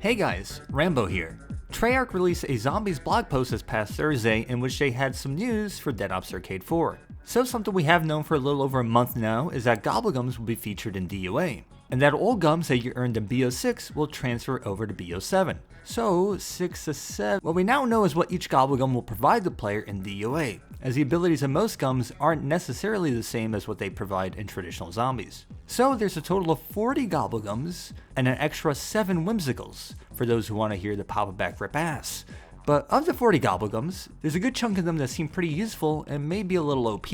Hey guys, Rambo here. Treyarch released a zombies blog post this past Thursday in which they had some news for Dead Ops Arcade 4. So something we have known for a little over a month now is that GobbleGums will be featured in DOA, and that all gums that you earned in BO6 will transfer over to BO7. So 6 to 7. What we now know is what each GobbleGum will provide the player in DOA, as the abilities of most gums aren't necessarily the same as what they provide in traditional zombies. So there's a total of 40 GobbleGums and an extra 7 Whimsicals, for those who want to hear the Papa Back rip ass. But of the 40 GobbleGums, there's a good chunk of them that seem pretty useful and maybe a little OP.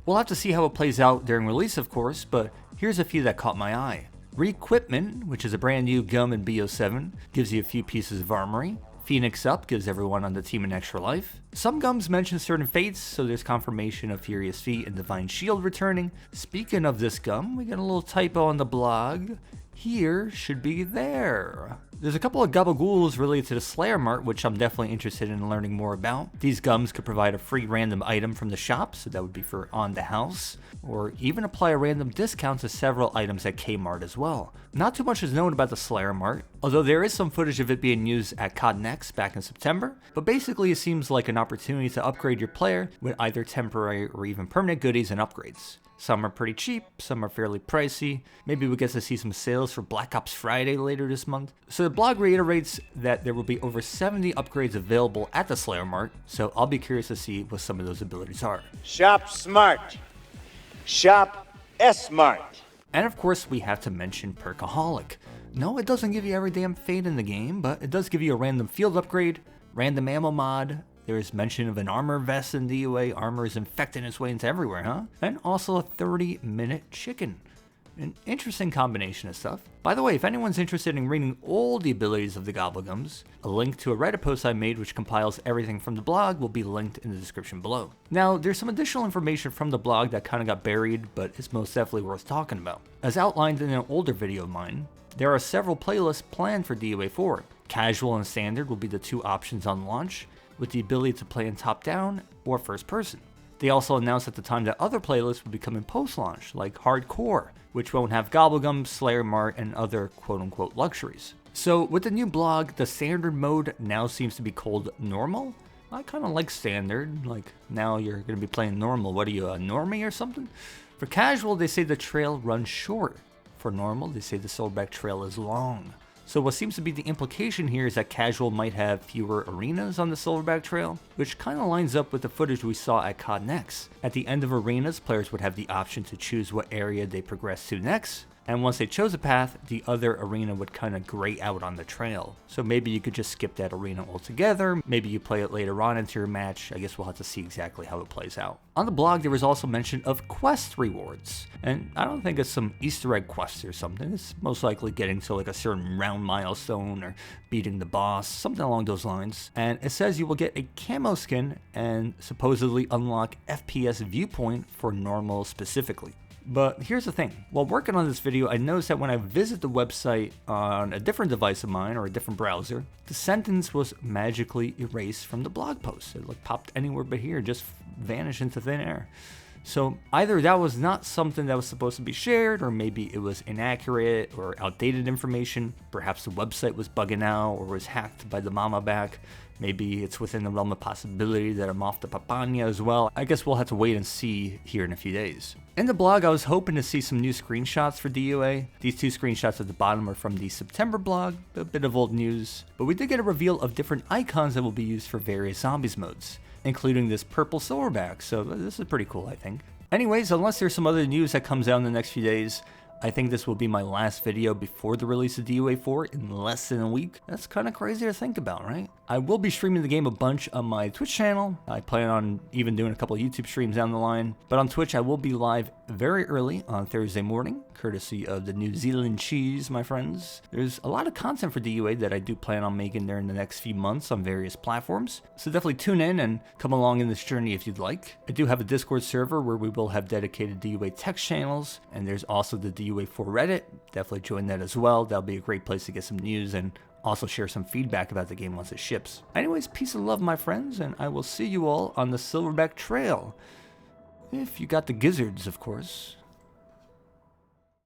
We'll have to see how it plays out during release of course, but here's a few that caught my eye. Requipment, which is a brand new gum in BO7, gives you a few pieces of armory. Phoenix Up gives everyone on the team an extra life. Some gums mention certain fates, so there's confirmation of Furious Feet and Divine Shield returning. Speaking of this gum, we got a little typo on the blog. Here should be there. There's a couple of gabagools related to the Slayer Mart, which I'm definitely interested in learning more about. These gums could provide a free random item from the shop, so that would be for on the house, or even apply a random discount to several items at Kmart as well. Not too much is known about the Slayer Mart, although there is some footage of it being used at COD Next back in September, but basically it seems like an opportunity to upgrade your player with either temporary or even permanent goodies and upgrades. Some are pretty cheap, some are fairly pricey. Maybe we get to see some sales for Black Ops Friday later this month. So the blog reiterates that there will be over 70 upgrades available at the Slayer Mart, so I'll be curious to see what some of those abilities are. Shop smart. Shop S-Mart. And of course we have to mention Perkaholic. No, it doesn't give you every damn fate in the game, but it does give you a random field upgrade, random ammo mod. There is mention of an armor vest in DOA. Armor is infecting its way into everywhere, huh? And also a 30-minute chicken. An interesting combination of stuff. By the way, if anyone's interested in reading all the abilities of the GobbleGums, a link to a Reddit post I made which compiles everything from the blog will be linked in the description below. Now, there's some additional information from the blog that kind of got buried, but it's most definitely worth talking about. As outlined in an older video of mine, there are several playlists planned for DOA 4. Casual and Standard will be the two options on launch, with the ability to play in top-down or first-person. They also announced at the time that other playlists would be coming post-launch, like Hardcore, which won't have GobbleGum, Slayer Mart, and other quote-unquote luxuries. So with the new blog, the standard mode now seems to be called normal. I kind of like standard, like now you're going to be playing normal. What are you, a normie or something? For casual, they say the trail runs short. For normal, they say the Silverback trail is long. So what seems to be the implication here is that casual might have fewer arenas on the Silverback Trail, which kind of lines up with the footage we saw at COD Next. At the end of arenas, players would have the option to choose what area they progress to next, and once they chose a path, the other arena would kind of gray out on the trail. So maybe you could just skip that arena altogether, maybe you play it later on into your match. I guess we'll have to see exactly how it plays out. On the blog there was also mention of quest rewards, and I don't think it's some Easter egg quest or something. It's most likely getting to like a certain round milestone or beating the boss, something along those lines. And it says you will get a camo skin and supposedly unlock FPS viewpoint for normal specifically. But here's the thing, while working on this video, I noticed that when I visit the website on a different device of mine or a different browser, the sentence was magically erased from the blog post. It like popped anywhere but here, just vanished into thin air. So either that was not something that was supposed to be shared, or maybe it was inaccurate or outdated information. Perhaps the website was bugging out or was hacked by the mama back. Maybe it's within the realm of possibility that I'm off the papaya as well. I guess we'll have to wait and see here in a few days. In the blog, I was hoping to see some new screenshots for DOA. These two screenshots at the bottom are from the September blog, a bit of old news. But we did get a reveal of different icons that will be used for various zombies modes, including this purple silverback, so this is pretty cool, I think. Anyways, unless there's some other news that comes out in the next few days, I think this will be my last video before the release of DOA 4 in less than a week. That's kind of crazy to think about, right? I will be streaming the game a bunch on my Twitch channel. I plan on even doing a couple of YouTube streams down the line. But on Twitch, I will be live very early on Thursday morning, courtesy of the New Zealand cheese, my friends. There's a lot of content for DOA that I do plan on making during the next few months on various platforms. So definitely tune in and come along in this journey if you'd like. I do have a Discord server where we will have dedicated DOA text channels. And there's also the DOA 4 Reddit. Definitely join that as well. That'll be a great place to get some news and also share some feedback about the game once it ships. Anyways, peace and love, my friends, and I will see you all on the Silverback Trail. If you got the gizzards, of course.